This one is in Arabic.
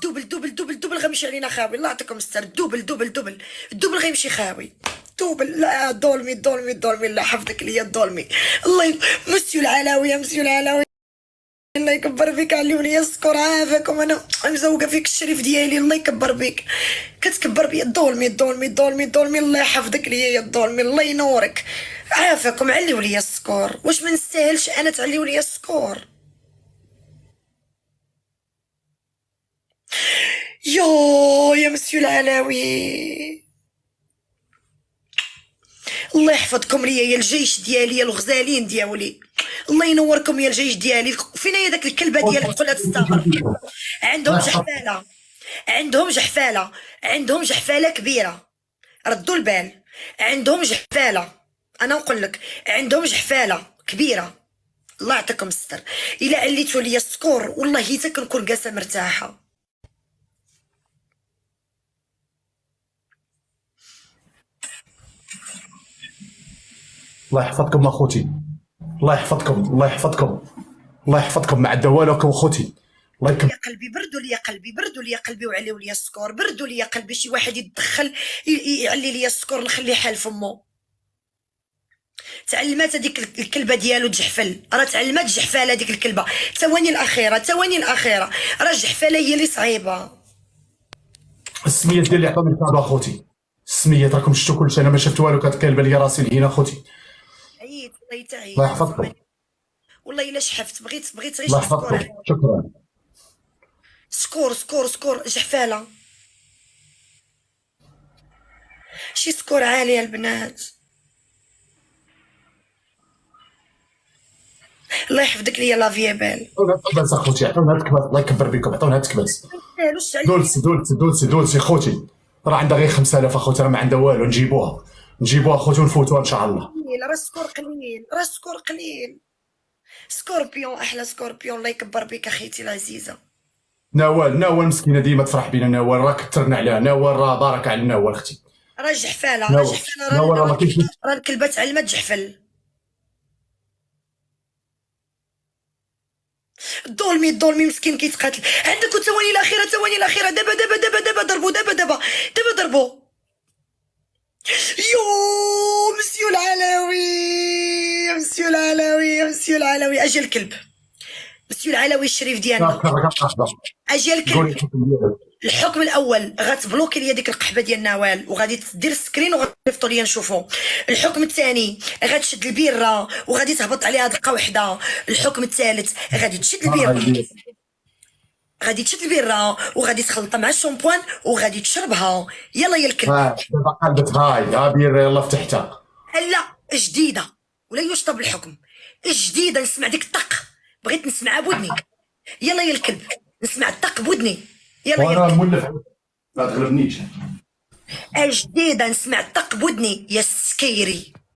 الدوبل دوبل دوبل دوبل غيمشي علينا خاوي. الله يعطيكم الستر. الدوبل دوبل دوبل الدوبل غيمشي خاوي. دوبل. لا دولمي دولمي دولمي. الله يحفظك ليا الدولمي. مسيو العلاوي يا مسيو العلاوي. الله يكبر بك علي وليا السكور. عافاكم. انا مزوقه فيك الشريف ديالي. الله يكبر بك. كتكبر بيا الدولمي الدولمي الدولمي الدولمي. الله يحفظك ليا يا الدولمي. الله ينورك. عافاكم. عليو ليا السكور. واش ما نستاهلش انا تعليو ليا السكور؟ يا مسيو العلاوي. الله يحفظكم ليا يا الجيش ديالي يا الغزالين ديالي. الله ينوركم يا الجيش ديالي. فين هي داك الكلبه ديالك طلعت الصغر؟ عندهم جحفاله. عندهم جحفاله. عندهم جحفاله كبيره. ردوا البال. عندهم جحفاله. انا نقول لك عندهم جحفاله كبيره. الله يعطيكم الستر. الا عليتوا ليا السكور والله حتى كنكون جالسه مرتاحه. الله يحفظكم اخوتي. الله يحفظكم. الله يحفظكم. الله يحفظكم مع دوالكم اخوتي. الله يكبر. يا قلبي بردوا لي قلبي. بردوا لي قلبي وعليوا لي السكور. بردوا لي قلبي. شي واحد يتدخل يعلي لي السكور نخليه حال فمو. تعلمات هذيك الكلبه ديالو تجحفل. راه تعلمات جحفاله هذيك الكلبه. ثواني الاخيره ثواني الاخيره. راه الجحفاله هي اللي صعيبه. السميات ديال اللي عطوني الكادو اخوتي. السميات راكم شفتوا كلشي. انا ما شفت والو. كانت كالبه لي راسي لهنا اخوتي. عييت والله تعيت. الله يحفظكم. والله الا شحفت. بغيت غير الله شي سكور. يحفظكم. شكرا. سكور سكور سكور جحفاله. شي سكور عالي يا البنات. الله يحفظك ليا لا فيابال. عطونا تكباس اخوتي. عطونا تكباس. الله يكبر بكم. عطونا تكباس. دولسي دولسي دولسي دولسي خوتي. راه عندها غير 5000 اخوتي. راه ما عندها والو. نجيبوها نجيبوها اخوتي ونفوتوها ان شاء الله. راه السكور قليل. راه السكور قليل. سكوربيون احلى سكوربيون. الله يكبر بك اخيتي العزيزه. نوال نوال مسكينه ديما تفرح بينا. نوال راه كثرنا عليها. نوال راه بارك على نوال اختي. راه جحفاله. راه نوال جحفاله. نوال راه ما كاينش. راه الكلبه تعلمت تجحفل. الدولمي مسكين كيتقاتل. عندك ثواني الاخيره ثواني الاخيره. دابا دابا دابا دابا ضربوا. دابا ضربوا. مسيو العلاوي. يا مسيو العلاوي يا مسيو العلاوي. اجي الكلب. مسيو العلاوي الشريف ديالنا. اجي الكلب. الحكم الاول غتبلوكي ليا ديك القحبه ديال نوال وغادي تدير السكرين وغتليفطوا ليا نشوفوا. الحكم الثاني غتشد البيره وغادي تهبط عليها دقه واحده. الحكم الثالث غادي تشد البيره. غادي تشد البيره وغادي تخلطها مع الشامبوان وغادي تشربها. يلا يا الكلب. دابا قلبت هاي بير يلا فتحتها. لا جديده ولا يشطب الحكم. جديده. نسمع ديك الطق. بغيت نسمعها بودني. يلا يا الكلب. نسمع الطق بودني. يلا يا وانا الكلب. مولف. ما تغلبنيش. جديده. نسمع الطق بودني يا السكيري.